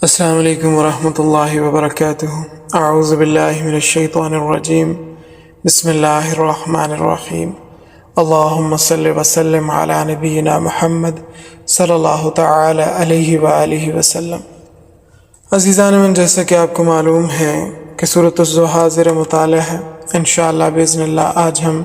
السلام علیکم ورحمۃ اللہ وبرکاتہ۔ اعوذ باللہ من الشیطان الرجیم، بسم اللہ الرحمن الرحیم۔ اللہم صلی وسلم علی نبینا محمد صلی اللہ تعالی علیہ وآلہ وسلم۔ عزیزان من، جیسا کہ آپ کو معلوم ہے کہ سورۃ الضحیٰ زیر مطالعہ ہے۔ انشاءاللہ باذن اللہ آج ہم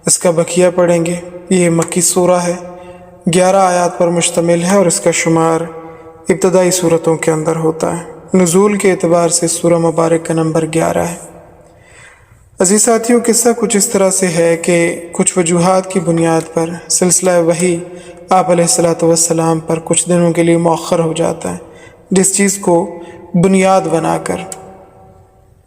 اس کا بقیہ پڑھیں گے۔ یہ مکی سورہ ہے، 11 آیات پر مشتمل ہے اور اس کا شمار ابتدائی صورتوں کے اندر ہوتا ہے۔ نزول کے اعتبار سے سورہ مبارک کا نمبر 11 ہے۔ عزیز ساتھیوں، قصہ کچھ اس طرح سے ہے کہ کچھ وجوہات کی بنیاد پر سلسلہ وحی آپ علیہ الصلاۃ والسلام پر کچھ دنوں کے لیے مؤخر ہو جاتا ہے، جس چیز کو بنیاد بنا کر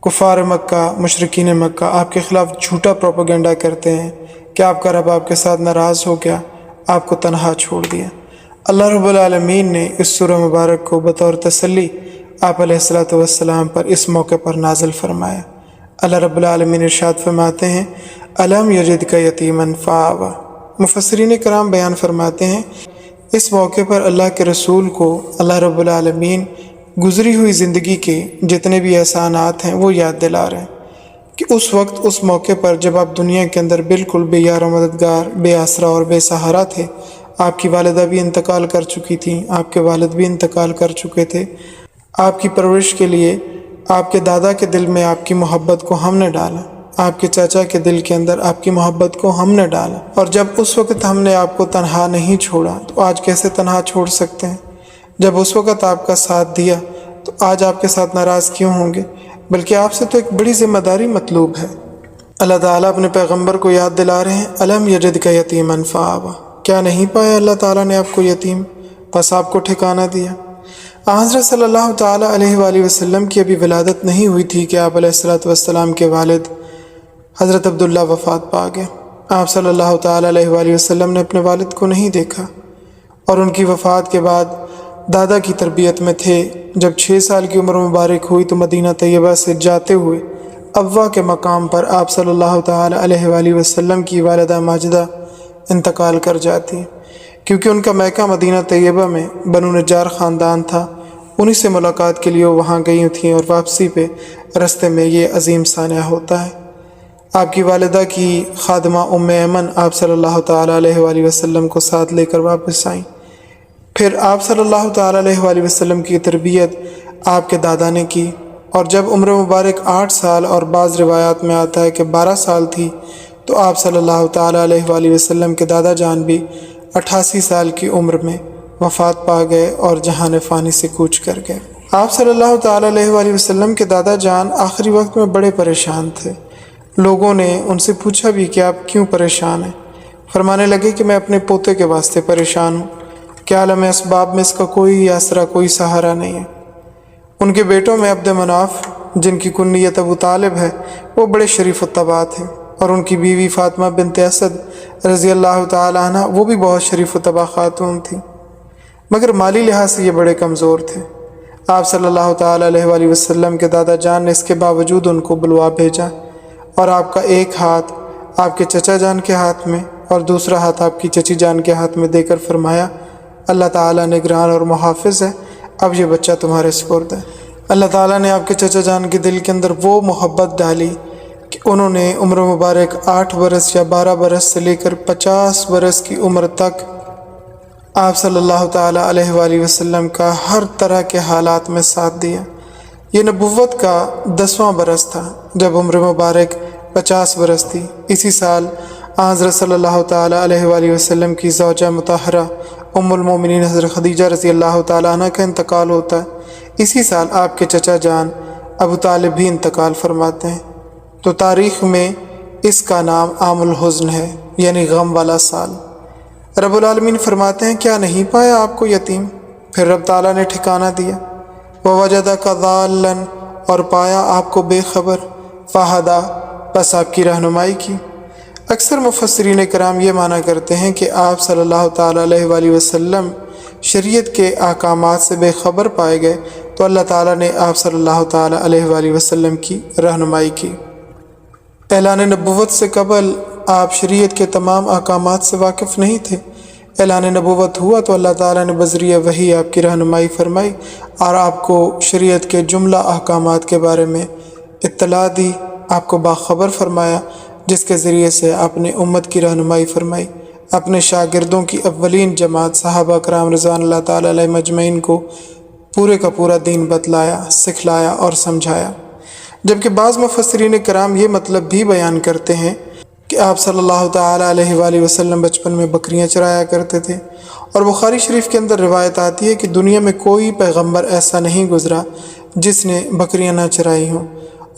کفار مکہ، مشرکین مکہ آپ کے خلاف جھوٹا پروپیگنڈا کرتے ہیں کہ آپ کا رب آپ کے ساتھ ناراض ہو گیا، آپ کو تنہا چھوڑ دیا۔ اللہ رب العالمین نے اس سورہ مبارک کو بطور تسلی آپ علیہ الصلاۃ والسلام پر اس موقع پر نازل فرمایا۔ اللہ رب العالمین ارشاد فرماتے ہیں، الم یجدک یتیما فآویٰ۔ مفسرین کرام بیان فرماتے ہیں اس موقع پر اللہ کے رسول کو اللہ رب العالمین گزری ہوئی زندگی کے جتنے بھی احسانات ہیں وہ یاد دلا رہے ہیں کہ اس وقت، اس موقع پر جب آپ دنیا کے اندر بالکل بے یار و مددگار، بے آسرا اور بے سہارا تھے، آپ کی والدہ بھی انتقال کر چکی تھیں، آپ کے والد بھی انتقال کر چکے تھے، آپ کی پرورش کے لیے آپ کے دادا کے دل میں آپ کی محبت کو ہم نے ڈالا، آپ کے چاچا کے دل کے اندر آپ کی محبت کو ہم نے ڈالا، اور جب اس وقت ہم نے آپ کو تنہا نہیں چھوڑا تو آج کیسے تنہا چھوڑ سکتے ہیں؟ جب اس وقت آپ کا ساتھ دیا تو آج آپ کے ساتھ ناراض کیوں ہوں گے؟ بلکہ آپ سے تو ایک بڑی ذمہ داری مطلوب ہے۔ اللہ تعالیٰ اپنے پیغمبر کو یاد دلا رہے ہیں، الم یجدک یتیما فآویٰ۔ کیا نہیں پایا اللہ تعالیٰ نے آپ کو یتیم، بس آپ کو ٹھکانہ دیا؟ حضرت صلی اللہ تعالیٰ علیہ وآلہ وسلم کی ابھی ولادت نہیں ہوئی تھی کہ آپ علیہ الصلاۃ والسلام کے والد حضرت عبداللہ وفات پا گئے۔ آپ صلی اللہ تعالیٰ علیہ وآلہ وسلم نے اپنے والد کو نہیں دیکھا، اور ان کی وفات کے بعد دادا کی تربیت میں تھے۔ جب 6 سال کی عمر مبارک ہوئی تو مدینہ طیبہ سے جاتے ہوئے ابوا کے مقام پر آپ صلی اللہ تعالیٰ علیہ وآلہ وسلم کی والدہ ماجدہ انتقال کر جاتی، کیونکہ ان کا میکہ مدینہ طیبہ میں بنو نجار خاندان تھا۔ انہی سے ملاقات کے لیے وہ وہاں گئی تھیں، اور واپسی پہ رستے میں یہ عظیم سانحہ ہوتا ہے۔ آپ کی والدہ کی خادمہ ام ایمن آپ صلی اللہ تعالیٰ علیہ وآلہ وسلم کو ساتھ لے کر واپس آئیں۔ پھر آپ صلی اللہ تعالیٰ علیہ وآلہ وسلم کی تربیت آپ کے دادا نے کی، اور جب عمر مبارک 8 سال اور بعض روایات میں آتا ہے کہ 12 سال تھی تو آپ صلی اللہ تعالیٰ علیہ وآلہ وسلم کے دادا جان بھی 88 سال کی عمر میں وفات پا گئے اور جہان فانی سے کوچ کر گئے۔ آپ صلی اللہ تعالیٰ علیہ وآلہ وسلم کے دادا جان آخری وقت میں بڑے پریشان تھے۔ لوگوں نے ان سے پوچھا بھی کہ آپ کیوں پریشان ہیں؟ فرمانے لگے کہ میں اپنے پوتے کے واسطے پریشان ہوں کہ عالم اسباب میں اس کا کوئی آسرا، کوئی سہارا نہیں ہے۔ ان کے بیٹوں میں عبد مناف، جن کی کنیت ابو طالب ہے، وہ بڑے شریف الطبع تھے، اور ان کی بیوی فاطمہ بنت اسد رضی اللہ تعالیٰ عنہ وہ بھی بہت شریف الطبع خاتون تھیں، مگر مالی لحاظ سے یہ بڑے کمزور تھے۔ آپ صلی اللہ تعالیٰ علیہ وآلہ وسلم کے دادا جان نے اس کے باوجود ان کو بلوا بھیجا، اور آپ کا ایک ہاتھ آپ کے چچا جان کے ہاتھ میں اور دوسرا ہاتھ آپ کی چچی جان کے ہاتھ میں دے کر فرمایا، اللہ تعالیٰ نگران اور محافظ ہے، اب یہ بچہ تمہارے سپرد ہے۔ اللہ تعالیٰ نے آپ کے چچا جان کے دل کے اندر وہ محبت ڈالی کہ انہوں نے عمر مبارک 8 برس یا 12 برس سے لے کر 50 برس کی عمر تک آپ صلی اللہ تعالیٰ علیہ وآلہ وسلم کا ہر طرح کے حالات میں ساتھ دیا۔ یہ نبوت کا 10واں برس تھا جب عمر مبارک 50 برس تھی۔ اسی سال حضرت صلی اللہ تعالیٰ علیہ وآلہ وسلم کی زوجہ مطہرہ ام المومنین حضرت خدیجہ رضی اللہ تعالیٰ عنہ کا انتقال ہوتا ہے۔ اسی سال آپ کے چچا جان ابو طالب بھی انتقال فرماتے ہیں، تو تاریخ میں اس کا نام عام الحزن ہے، یعنی غم والا سال۔ رب العالمین فرماتے ہیں، کیا نہیں پایا آپ کو یتیم؟ پھر رب تعالیٰ نے ٹھکانہ دیا، وَوَجَدَكَ ضَالًّا، اور پایا آپ کو بے خبر، فَهَدَىٰ، بس آپ کی رہنمائی کی۔ اکثر مفسرین کرام یہ معنی کرتے ہیں کہ آپ صلی اللہ تعالیٰ علیہ وآلہ وسلم شریعت کے احکامات سے بے خبر پائے گئے تو اللہ تعالیٰ نے آپ صلی اللہ تعالیٰ علیہ وآلہ وسلم کی رہنمائی کی۔ اعلان نبوت سے قبل آپ شریعت کے تمام احکامات سے واقف نہیں تھے، اعلان نبوت ہوا تو اللہ تعالیٰ نے بذریعہ وحی آپ کی رہنمائی فرمائی اور آپ کو شریعت کے جملہ احکامات کے بارے میں اطلاع دی، آپ کو باخبر فرمایا، جس کے ذریعے سے آپ نے امت کی رہنمائی فرمائی، اپنے شاگردوں کی اولین جماعت صحابہ کرام رضوان اللہ تعالیٰ علیہ مجمعین کو پورے کا پورا دین بتلایا، سکھلایا اور سمجھایا۔ جبکہ بعض مفسرین کرام یہ مطلب بھی بیان کرتے ہیں کہ آپ صلی اللہ تعالیٰ علیہ وآلہ وسلم بچپن میں بکریاں چرایا کرتے تھے، اور بخاری شریف کے اندر روایت آتی ہے کہ دنیا میں کوئی پیغمبر ایسا نہیں گزرا جس نے بکریاں نہ چرائی ہوں،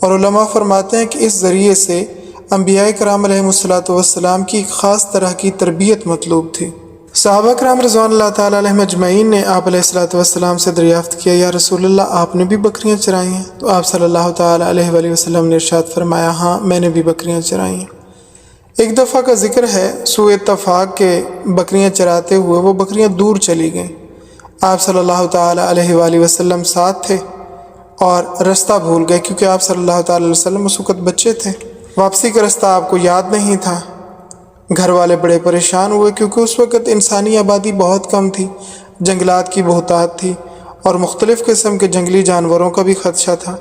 اور علماء فرماتے ہیں کہ اس ذریعے سے انبیاء کرام علیہ والسلام کی ایک خاص طرح کی تربیت مطلوب تھی۔ صحابہ کرام رضوان اللہ تعالیٰ علیہ مجمعین نے آپ علیہ والسلام سے دریافت کیا، یا رسول اللہ آپ نے بھی بکریاں چرائی ہیں؟ تو آپ صلی اللہ تعالیٰ علیہ وآلہ وسلم نے ارشاد فرمایا، ہاں میں نے بھی بکریاں چرائی ہیں۔ ایک دفعہ کا ذکر ہے، سوء اتفاق کے بکریاں چراتے ہوئے وہ بکریاں دور چلی گئیں، آپ صلی اللہ تعالیٰ علیہ وآلہ وسلم ساتھ تھے اور رستہ بھول گئے، کیونکہ آپ صلی اللہ تعالیٰ علیہ وسلم اس وقت بچے تھے، واپسی کا رستہ آپ کو یاد نہیں تھا۔ گھر والے بڑے پریشان ہوئے، کیونکہ اس وقت انسانی آبادی بہت کم تھی، جنگلات کی بہتات تھی اور مختلف قسم کے جنگلی جانوروں کا بھی خدشہ تھا۔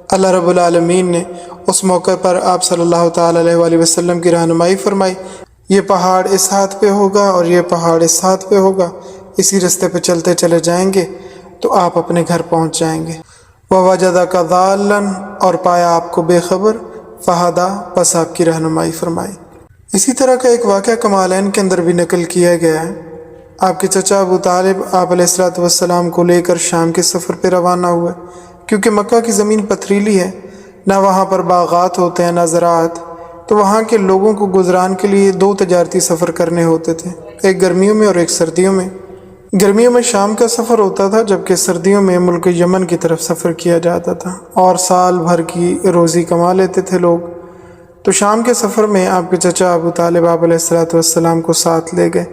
اللہ رب العالمین نے اس موقع پر آپ صلی اللہ تعالیٰ علیہ وآلہ وسلم کی رہنمائی فرمائی، یہ پہاڑ اس ہاتھ پہ ہوگا اور یہ پہاڑ اس ہاتھ پہ ہوگا، اسی رستے پہ چلتے چلے جائیں گے تو آپ اپنے گھر پہنچ جائیں گے۔ وَوَجَدَكَ ضَالًّا، اور پایا آپ کو بے خبر، فَهَدَىٰ، پس آپ کی رہنمائی فرمائی۔ اسی طرح کا ایک واقعہ کمالین کے اندر بھی نقل کیا گیا ہے۔ آپ کے چچا ابو طالب آپ علیہ السلام کو لے کر شام کے سفر پہ روانہ ہوئے، کیونکہ مکہ کی زمین پتھریلی ہے، نہ وہاں پر باغات ہوتے ہیں نہ زراعت، تو وہاں کے لوگوں کو گزران کے لیے دو تجارتی سفر کرنے ہوتے تھے، ایک گرمیوں میں اور ایک سردیوں میں۔ گرمیوں میں شام کا سفر ہوتا تھا، جبکہ سردیوں میں ملک یمن کی طرف سفر کیا جاتا تھا، اور سال بھر کی روزی کما لیتے تھے لوگ۔ تو شام کے سفر میں آپ کے چچا ابو طالب آپ علیہ السلام کو ساتھ لے گئے،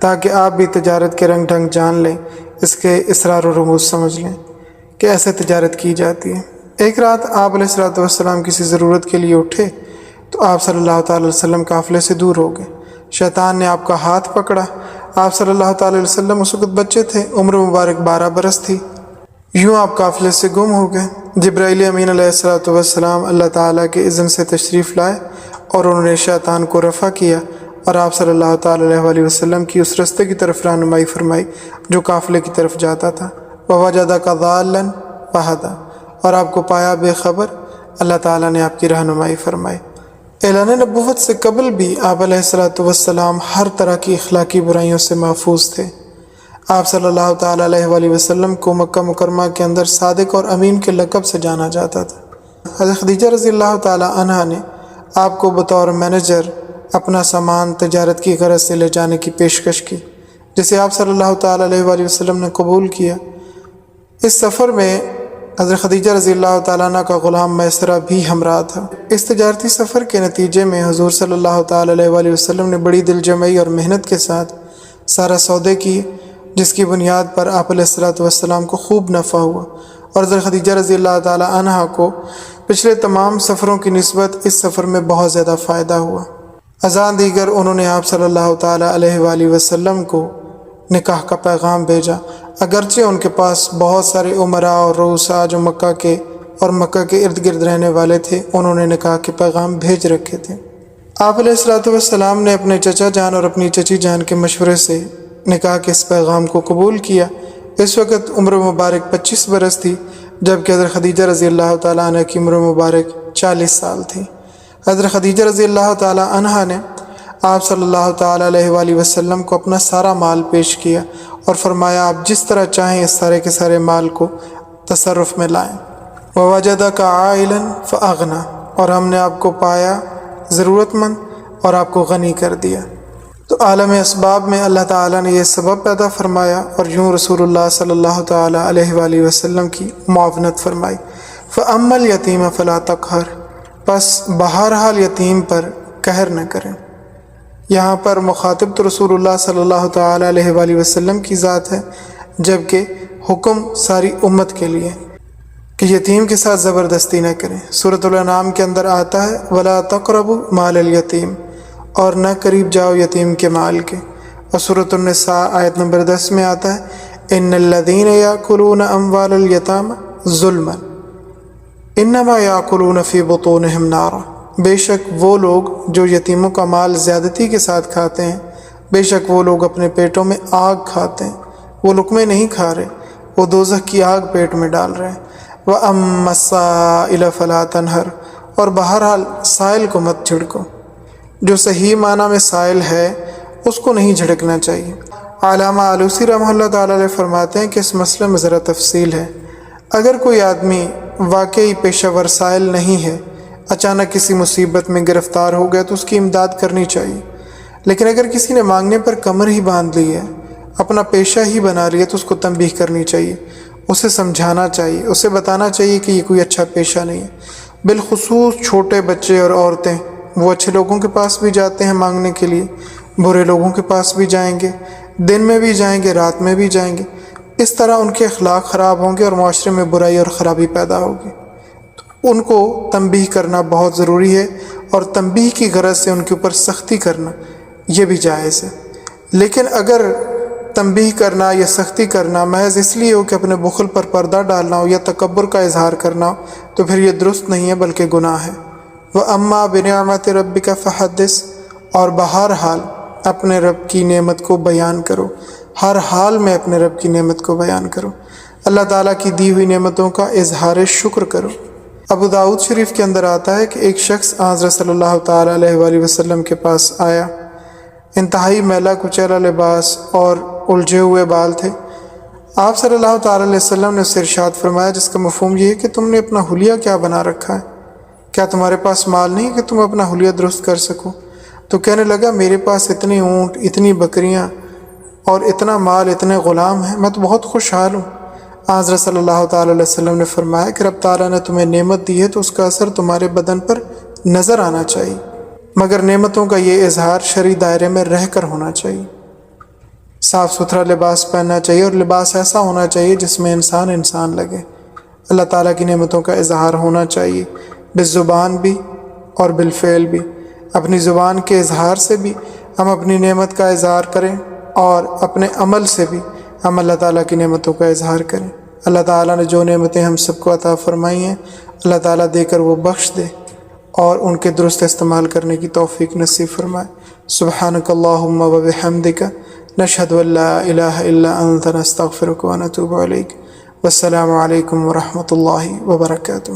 تاکہ آپ بھی تجارت کے رنگ ڈھنگ جان لیں، اس کے اسرار و رموز سمجھ لیں کہ ایسے تجارت کی جاتی ہے۔ ایک رات آپ علیہ السلام کسی ضرورت کے لیے اٹھے تو آپ صلی اللہ تعالی علیہ وسلم قافلے سے دور ہو گئے، شیطان نے آپ کا ہاتھ پکڑا۔ آپ صلی اللہ تعالی علیہ وسلم اس وقت بچے تھے، عمر مبارک 12 برس تھی، یوں آپ قافلے سے گم ہو گئے۔ جبرائیل امین علیہ السلام اللہ تعالیٰ کے اذن سے تشریف لائے اور انہوں نے شیطان کو رفع کیا اور آپ صلی اللہ تعالی علیہ وآلہ وسلم کی اس رستے کی طرف رہنمائی فرمائی جو قافلے کی طرف جاتا تھا۔ وَوَجَدَكَ ضَالًّا فَهَدَىٰ، اور آپ کو پایا بے خبر، اللہ تعالیٰ نے آپ کی رہنمائی فرمائی۔ اعلان نبوت سے قبل بھی آپ علیہ السلام ہر طرح کی اخلاقی برائیوں سے محفوظ تھے۔ آپ صلی اللہ تعالیٰ علیہ وآلہ وسلم کو مکہ مکرمہ کے اندر صادق اور امین کے لقب سے جانا جاتا تھا۔ حضرت خدیجہ رضی اللہ تعالیٰ عنہا نے آپ کو بطور مینیجر اپنا سامان تجارت کی غرض سے لے جانے کی پیشکش کی، جسے آپ صلی اللہ تعالیٰ علیہ وآلہ وسلم نے قبول کیا۔ اس سفر میں حضرت خدیجہ رضی اللہ تعالیٰ عنہ کا غلام میسرہ بھی ہمراہ تھا۔ اس تجارتی سفر کے نتیجے میں حضور صلی اللہ تعالیٰ علیہ وآلہ وسلم نے بڑی دل جمعی اور محنت کے ساتھ سارا سودے کی، جس کی بنیاد پر آپ علیہ السلام کو خوب نفع ہوا، اور حضرت خدیجہ رضی اللہ تعالیٰ عنہ کو پچھلے تمام سفروں کی نسبت اس سفر میں بہت زیادہ فائدہ ہوا۔ ازاں دیگر انہوں نے آپ صلی اللہ تعالیٰ علیہ وآلہ وسلم کو نکاح کا پیغام بھیجا، اگرچہ ان کے پاس بہت سارے امراء اور رؤساء جو مکہ کے ارد گرد رہنے والے تھے، انہوں نے نکاح کے پیغام بھیج رکھے تھے۔ آپ علیہ السلام نے اپنے چچا جان اور اپنی چچی جان کے مشورے سے نکاح کے اس پیغام کو قبول کیا۔ اس وقت عمر مبارک 25 برس تھی، جبکہ حضرت خدیجہ رضی اللہ تعالیٰ عنہ کی عمر مبارک 40 سال تھی۔ حضرت خدیجہ رضی اللہ تعالیٰ عنہ نے آپ صلی اللہ تعالیٰ علیہ وآلہ وسلم کو اپنا سارا مال پیش کیا اور فرمایا آپ جس طرح چاہیں اس سارے کے سارے مال کو تصرف میں لائیں۔ وَوَجَدَكَ عَائِلًا فَأَغْنَىٰ، اور ہم نے آپ کو پایا ضرورت مند اور آپ کو غنی کر دیا۔ تو عالم اسباب میں اللہ تعالیٰ نے یہ سبب پیدا فرمایا اور یوں رسول اللہ صلی اللہ تعالیٰ علیہ وآلہ وسلم کی معاونت فرمائی۔ فَأَمَّا الْيَتِيمَ فَلَا تَقْهَرْ، پس بہرحال یتیم پر قہر نہ کریں۔ یہاں پر مخاطب تو رسول اللہ صلی اللہ تعالیٰ علیہ وآلہ وسلم کی ذات ہے، جبکہ حکم ساری امت کے لیے کہ یتیم کے ساتھ زبردستی نہ کریں۔ سورۃ الانعام کے اندر آتا ہے وَلَا تَقْرَبُوا مَالَ الْيَتِيمِ، اور نہ قریب جاؤ یتیم کے مال کے۔ اور سورۃ النساء آیت نمبر 10 میں آتا ہے ان الذین یاکلون اموال الیتامی ظلما انما یاکلون فی بطونہم نارا، بے شک وہ لوگ جو یتیموں کا مال زیادتی کے ساتھ کھاتے ہیں، بے شک وہ لوگ اپنے پیٹوں میں آگ کھاتے ہیں، وہ لقمے نہیں کھا رہے، وہ دوزخ کی آگ پیٹ میں ڈال رہے ہیں۔ وَأَمَّا السَّائِلَ فَلَا تَنْهَرْ، اور بہرحال سائل کو مت جھڑکو، جو صحیح معنی میں سائل ہے اس کو نہیں جھڑکنا چاہیے۔ علامہ آلوسی رحمہ اللہ تعالیٰ علیہ فرماتے ہیں کہ اس مسئلے میں ذرا تفصیل ہے۔ اگر کوئی آدمی واقعی پیشہ ور سائل نہیں ہے، اچانک کسی مصیبت میں گرفتار ہو گیا تو اس کی امداد کرنی چاہیے، لیکن اگر کسی نے مانگنے پر کمر ہی باندھ لی ہے، اپنا پیشہ ہی بنا لیا، تو اس کو تنبیہ کرنی چاہیے، اسے سمجھانا چاہیے، اسے بتانا چاہیے کہ یہ کوئی اچھا پیشہ نہیں ہے۔ بالخصوص چھوٹے بچے اور عورتیں، وہ اچھے لوگوں کے پاس بھی جاتے ہیں مانگنے کے لیے، برے لوگوں کے پاس بھی جائیں گے، دن میں بھی جائیں گے، رات میں بھی جائیں گے، اس طرح ان کے اخلاق خراب ہوں گے اور معاشرے میں برائی اور خرابی پیدا ہوگی۔ ان کو تنبیہ کرنا بہت ضروری ہے، اور تنبیہ کی غرض سے ان کے اوپر سختی کرنا یہ بھی جائز ہے۔ لیکن اگر تنبیہ کرنا یا سختی کرنا محض اس لیے ہو کہ اپنے بخل پر پردہ ڈالنا ہو یا تکبر کا اظہار کرنا ہو، تو پھر یہ درست نہیں ہے بلکہ گناہ ہے۔ وَأَمَّا بِنِعْمَةِ رَبِّكَ فَحَدِّثْ، اور بہرحال اپنے رب کی نعمت کو بیان کرو، ہر حال میں اپنے رب کی نعمت کو بیان کرو، اللہ تعالیٰ کی دی ہوئی نعمتوں کا اظہار شکر کرو۔ ابو داؤد شریف کے اندر آتا ہے کہ ایک شخص حضرت صلی اللہ تعالیٰ علیہ وآلہ وسلم کے پاس آیا، انتہائی میلا کچیلا لباس اور الجھے ہوئے بال تھے۔ آپ صلی اللہ تعالیٰ علیہ وسلم نے اسے ارشاد فرمایا، جس کا مفہوم یہ ہے کہ تم نے اپنا حلیہ کیا بنا رکھا ہے؟ کیا تمہارے پاس مال نہیں کہ تم اپنا حلیہ درست کر سکو؟ تو کہنے لگا، میرے پاس اتنے اونٹ، اتنی بکریاں اور اتنا مال، اتنے غلام ہیں، میں تو بہت خوشحال ہوں۔ حضرت صلی اللہ تعالیٰ علیہ وسلم نے فرمایا کہ رب تعالیٰ نے تمہیں نعمت دی ہے تو اس کا اثر تمہارے بدن پر نظر آنا چاہیے، مگر نعمتوں کا یہ اظہار شرعی دائرے میں رہ کر ہونا چاہیے۔ صاف ستھرا لباس پہننا چاہیے، اور لباس ایسا ہونا چاہیے جس میں انسان لگے۔ اللہ تعالیٰ کی نعمتوں کا اظہار ہونا چاہیے، بالزبان بھی اور بالفعل بھی۔ اپنی زبان کے اظہار سے بھی ہم اپنی نعمت کا اظہار کریں، اور اپنے عمل سے بھی ہم اللہ تعالیٰ کی نعمتوں کا اظہار کریں۔ اللہ تعالیٰ نے جو نعمتیں ہم سب کو عطا فرمائی ہیں، اللہ تعالیٰ دے کر وہ بخش دے اور ان کے درست استعمال کرنے کی توفیق نصیب فرمائے۔ سبحانک اللہم و بحمدک، نشہد ان لا الہ الا انت، نستغفرک و نتوب الیک۔ والسلام علیکم ورحمۃ اللہ وبرکاتہ۔